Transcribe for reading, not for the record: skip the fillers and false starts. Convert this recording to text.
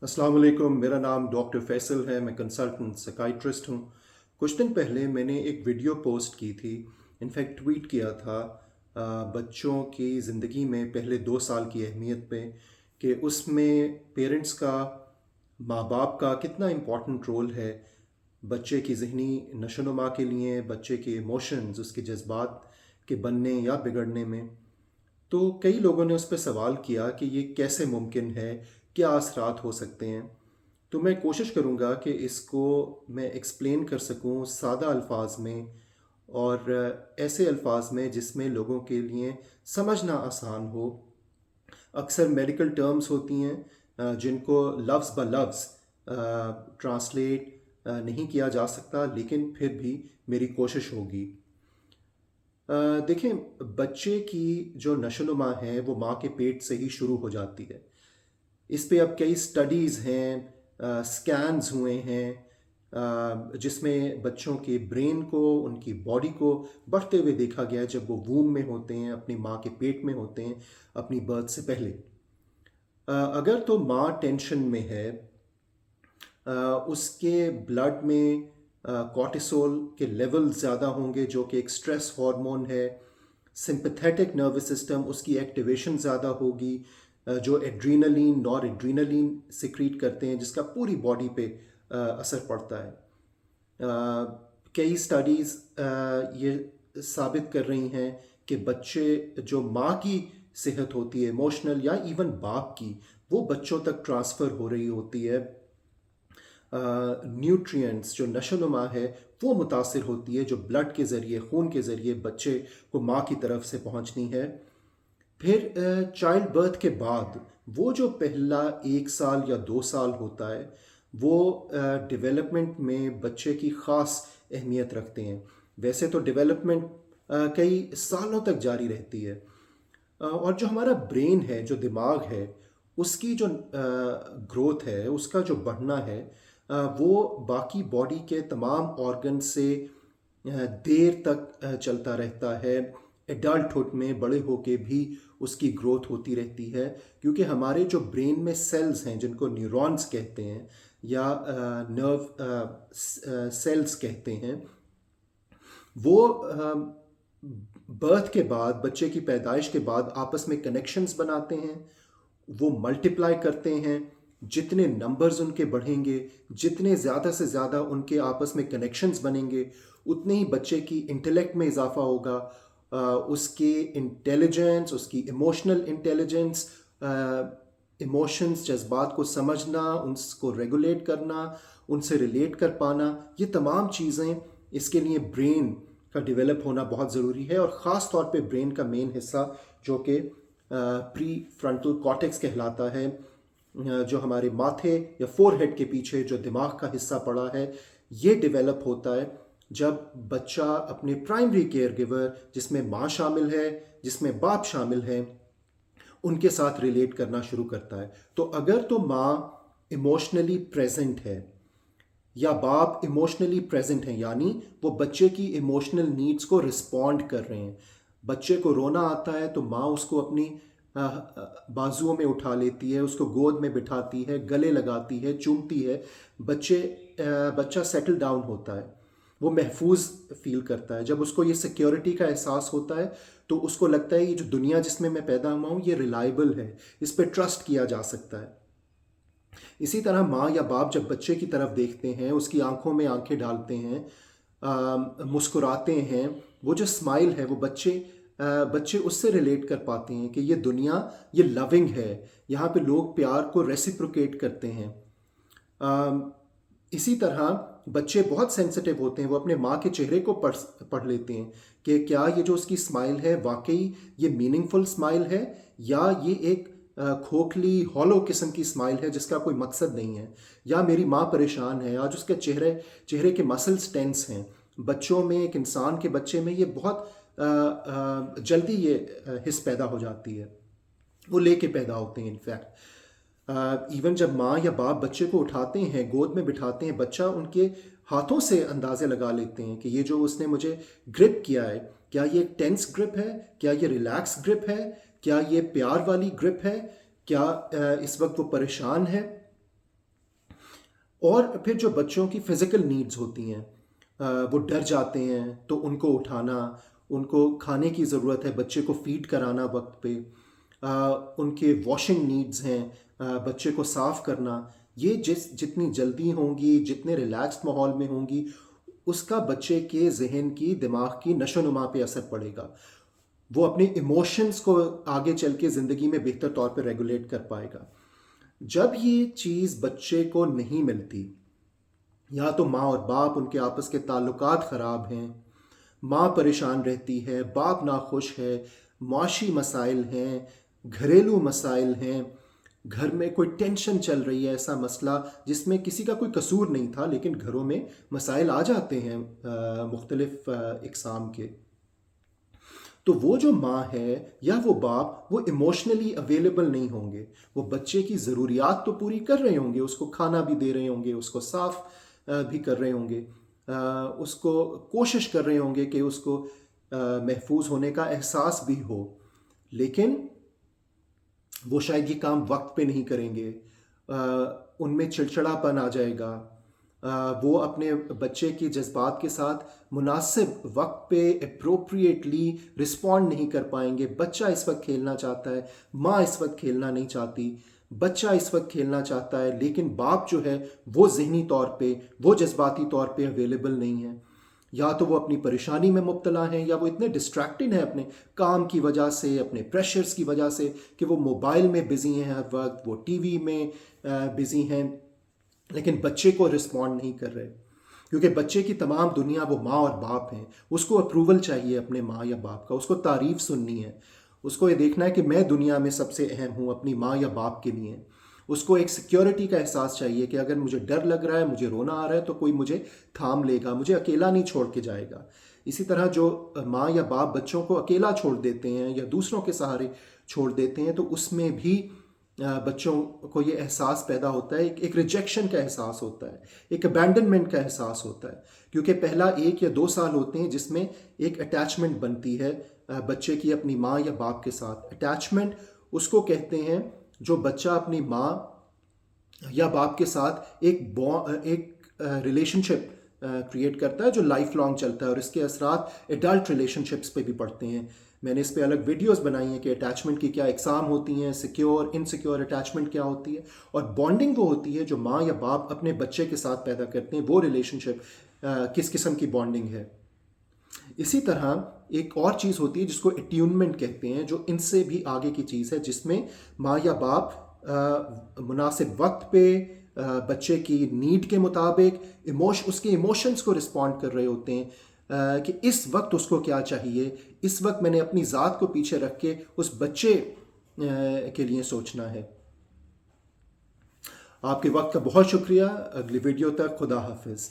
अस्सलाम वालेकुम। मेरा नाम डॉक्टर फैसल है। मैं कंसल्टेंट साइकियाट्रिस्ट हूँ। कुछ दिन पहले मैंने एक वीडियो पोस्ट की थी, इनफैक्ट ट्वीट किया था, बच्चों की ज़िंदगी में पहले 2 साल की अहमियत पे, कि उसमें पेरेंट्स का, माँ बाप का कितना इम्पोर्टेंट रोल है बच्चे की ज़हनी नशोनुमा के लिए, बच्चे के इमोशंस, उसके जज्बात के बनने या बिगड़ने में। तो कई लोगों ने उस पर सवाल किया कि ये कैसे मुमकिन है, क्या असरात हो सकते हैं। तो मैं कोशिश करूँगा कि इसको मैं एक्सप्लेन कर सकूँ सादा अल्फाज में, और ऐसे अल्फाज में जिसमें लोगों के लिए समझना आसान हो। अक्सर मेडिकल टर्म्स होती हैं जिनको लफ्ज़ ब लफ्ज़ ट्रांसलेट नहीं किया जा सकता, लेकिन फिर भी मेरी कोशिश होगी। देखें, बच्चे की जो नशोनुमा है वो माँ के पेट से ही शुरू हो जाती है। इस पे अब कई स्टडीज़ हैं, स्कैन्स हुए हैं, जिसमें बच्चों के ब्रेन को, उनकी बॉडी को बढ़ते हुए देखा गया है जब वो वूम में होते हैं, अपनी माँ के पेट में होते हैं, अपनी बर्थ से पहले। अगर तो माँ टेंशन में है, उसके ब्लड में कॉर्टिसोल के लेवल ज़्यादा होंगे, जो कि एक स्ट्रेस हार्मोन है। सिंपैथेटिक नर्वस सिस्टम, उसकी एक्टिवेशन ज़्यादा होगी, जो एड्रीनलिन, नॉर एड्रीनलिन सिक्रीट करते हैं, जिसका पूरी बॉडी पे असर पड़ता है। कई स्टडीज़ ये साबित कर रही हैं कि बच्चे, जो माँ की सेहत होती है इमोशनल, या इवन बाप की, वो बच्चों तक ट्रांसफ़र हो रही होती है। न्यूट्रिएंट्स, जो नशोनुमा है, वो मुतासिर होती है, जो ब्लड के ज़रिए, खून के ज़रिए बच्चे को माँ की तरफ से पहुँचनी है। फिर चाइल्ड बर्थ के बाद वो जो पहला 1 साल या 2 साल होता है, वो डेवलपमेंट में बच्चे की ख़ास अहमियत रखते हैं। वैसे तो डेवलपमेंट कई सालों तक जारी रहती है, और जो हमारा ब्रेन है, जो दिमाग है, उसकी जो ग्रोथ है, उसका जो बढ़ना है, वो बाकी बॉडी के तमाम ऑर्गन से देर तक चलता रहता है। एडल्टहुड में बड़े होके भी उसकी ग्रोथ होती रहती है, क्योंकि हमारे जो ब्रेन में सेल्स हैं, जिनको न्यूरॉन्स कहते हैं या नर्व सेल्स कहते हैं, वो बर्थ के बाद, बच्चे की पैदाइश के बाद आपस में कनेक्शंस बनाते हैं, वो मल्टीप्लाई करते हैं। जितने नंबर्स उनके बढ़ेंगे, जितने ज़्यादा से ज़्यादा उनके आपस में कनेक्शंस बनेंगे, उतने ही बच्चे की इंटेलेक्ट में इजाफा होगा, उसके इंटेलिजेंस, उसकी इमोशनल इंटेलिजेंस, इमोशंस, जज्बात को समझना, उनको रेगुलेट करना, उनसे रिलेट कर पाना, ये तमाम चीज़ें, इसके लिए ब्रेन का डेवलप होना बहुत ज़रूरी है। और ख़ास तौर पे ब्रेन का मेन हिस्सा, जो कि प्री फ्रंटल कॉर्टेक्स कहलाता है, जो हमारे माथे या फोरहेड के पीछे जो दिमाग का हिस्सा पड़ा है, ये डेवलप होता है जब बच्चा अपने प्राइमरी केयर गिवर, जिसमें माँ शामिल है, जिसमें बाप शामिल है, उनके साथ रिलेट करना शुरू करता है। तो अगर तो माँ इमोशनली प्रेजेंट है या बाप इमोशनली प्रेजेंट हैं, यानी वो बच्चे की इमोशनल नीड्स को रिस्पॉन्ड कर रहे हैं। बच्चे को रोना आता है तो माँ उसको अपनी बाजुओं में उठा लेती है, उसको गोद में बिठाती है, गले लगाती है, चूमती है। बच्चा सेटल डाउन होता है, वो महफूज फील करता है। जब उसको ये सिक्योरिटी का एहसास होता है, तो उसको लगता है ये जो दुनिया जिसमें मैं पैदा हुआ हूँ, ये रिलायबल है, इस पर ट्रस्ट किया जा सकता है। इसी तरह माँ या बाप जब बच्चे की तरफ देखते हैं, उसकी आंखों में आंखें डालते हैं, मुस्कुराते हैं, वो जो स्माइल है, वो बच्चे उससे रिलेट कर पाते हैं कि ये दुनिया, ये लविंग है, यहाँ पे लोग प्यार को रेसिप्रोकेट करते हैं। इसी तरह बच्चे बहुत सेंसिटिव होते हैं, वो अपने माँ के चेहरे को पढ़ लेते हैं कि क्या ये जो उसकी स्माइल है, वाकई ये मीनिंगफुल स्माइल है, या ये एक खोखली हॉलो किस्म की स्माइल है जिसका कोई मकसद नहीं है, या मेरी माँ परेशान है, आज उसके चेहरे के मसल्स टेंस हैं। बच्चों में, एक इंसान के बच्चे में ये बहुत जल्दी ये हिस्स पैदा हो जाती है, वो लेके पैदा होते हैं। इनफैक्ट इवन जब माँ या बाप बच्चे को उठाते हैं, गोद में बिठाते हैं, बच्चा उनके हाथों से अंदाजे लगा लेते हैं कि ये जो उसने मुझे ग्रिप किया है, क्या ये टेंस ग्रिप है, क्या ये रिलैक्स ग्रिप है, क्या ये प्यार वाली ग्रिप है, क्या इस वक्त वो परेशान है। اور پھر جو بچوں کی فزیکل نیڈز ہوتی ہیں، وہ ڈر جاتے ہیں تو ان کو اٹھانا، ان کو کھانے کی ضرورت ہے، بچے کو فیڈ کرانا وقت پہ، ان کے واشنگ نیڈز ہیں، بچے کو صاف کرنا، یہ جتنی جلدی ہوں گی، جتنے ریلیکسڈ ماحول میں ہوں گی، اس کا بچے کے ذہن کی، دماغ کی نشو و نما پہ اثر پڑے گا. وہ اپنے ایموشنز کو آگے چل کے زندگی میں بہتر طور پہ ریگولیٹ کر پائے گا. جب یہ چیز بچے کو نہیں ملتی، یا تو ماں اور باپ، ان کے آپس کے تعلقات خراب ہیں، ماں پریشان رہتی ہے، باپ ناخوش ہے، معاشی مسائل ہیں، گھریلو مسائل ہیں، گھر میں کوئی ٹینشن چل رہی ہے، ایسا مسئلہ جس میں کسی کا کوئی قصور نہیں تھا لیکن گھروں میں مسائل آ جاتے ہیں مختلف اقسام کے. تو وہ جو ماں ہے یا وہ باپ، وہ ایموشنلی اویلیبل نہیں ہوں گے. وہ بچے کی ضروریات تو پوری کر رہے ہوں گے، اس کو کھانا بھی دے رہے ہوں گے، اس کو صاف بھی کر رہے ہوں گے، اس کو کوشش کر رہے ہوں گے کہ اس کو محفوظ ہونے کا احساس بھی ہو، لیکن وہ شاید یہ کام وقت پہ نہیں کریں گے. ان میں چڑچڑا پن آ جائے گا. وہ اپنے بچے کے جذبات کے ساتھ مناسب وقت پہ اپروپریٹلی رسپونڈ نہیں کر پائیں گے. بچہ اس وقت کھیلنا چاہتا ہے، ماں اس وقت کھیلنا نہیں چاہتی. بچہ اس وقت کھیلنا چاہتا ہے لیکن باپ جو ہے وہ ذہنی طور پہ، وہ جذباتی طور پہ اویلیبل نہیں ہے. یا تو وہ اپنی پریشانی میں مبتلا ہیں، یا وہ اتنے ڈسٹریکٹڈ ہیں اپنے کام کی وجہ سے، اپنے پریشرز کی وجہ سے، کہ وہ موبائل میں بزی ہیں ہر وقت، وہ ٹی وی میں بزی ہیں، لیکن بچے کو رسپونڈ نہیں کر رہے. کیونکہ بچے کی تمام دنیا وہ ماں اور باپ ہیں. اس کو اپروول چاہیے اپنے ماں یا باپ کا، اس کو تعریف سننی ہے، اس کو یہ دیکھنا ہے کہ میں دنیا میں سب سے اہم ہوں اپنی ماں یا باپ کے لیے. اس کو ایک سیکیورٹی کا احساس چاہیے کہ اگر مجھے ڈر لگ رہا ہے، مجھے رونا آ رہا ہے، تو کوئی مجھے تھام لے گا، مجھے اکیلا نہیں چھوڑ کے جائے گا. اسی طرح جو ماں یا باپ بچوں کو اکیلا چھوڑ دیتے ہیں یا دوسروں کے سہارے چھوڑ دیتے ہیں، تو اس میں بھی بچوں کو یہ احساس پیدا ہوتا ہے، ایک ریجیکشن کا احساس ہوتا ہے، ایک ابینڈنمنٹ کا احساس ہوتا ہے. کیونکہ پہلا 1 یا 2 سال ہوتے ہیں جس میں ایک اٹیچمنٹ بنتی ہے بچے کی اپنی ماں یا باپ کے ساتھ. اٹیچمنٹ اس کو کہتے ہیں جو بچہ اپنی ماں یا باپ کے ساتھ ایک ریلیشن شپ کریٹ کرتا ہے جو لائف لانگ چلتا ہے، اور اس کے اثرات ایڈلٹ ریلیشن شپس پہ بھی پڑتے ہیں. میں نے اس پہ الگ ویڈیوز بنائی ہیں کہ اٹیچمنٹ کی کیا اقسام ہوتی ہیں، سیکیور انسیکیور اٹیچمنٹ کیا ہوتی ہے، اور بانڈنگ وہ ہوتی ہے جو ماں یا باپ اپنے بچے کے ساتھ پیدا کرتے ہیں. وہ ریلیشن شپ کس قسم کی بانڈنگ ہے. اسی طرح ایک اور چیز ہوتی ہے جس کو اٹیونمنٹ کہتے ہیں، جو ان سے بھی آگے کی چیز ہے، جس میں ماں یا باپ مناسب وقت پہ بچے کی نیڈ کے مطابق اس کے ایموشنز کو رسپونڈ کر رہے ہوتے ہیں، کہ اس وقت اس کو کیا چاہیے. اس وقت میں نے اپنی ذات کو پیچھے رکھ کے اس بچے کے لیے سوچنا ہے. آپ کے وقت کا بہت شکریہ. اگلی ویڈیو تک خدا حافظ.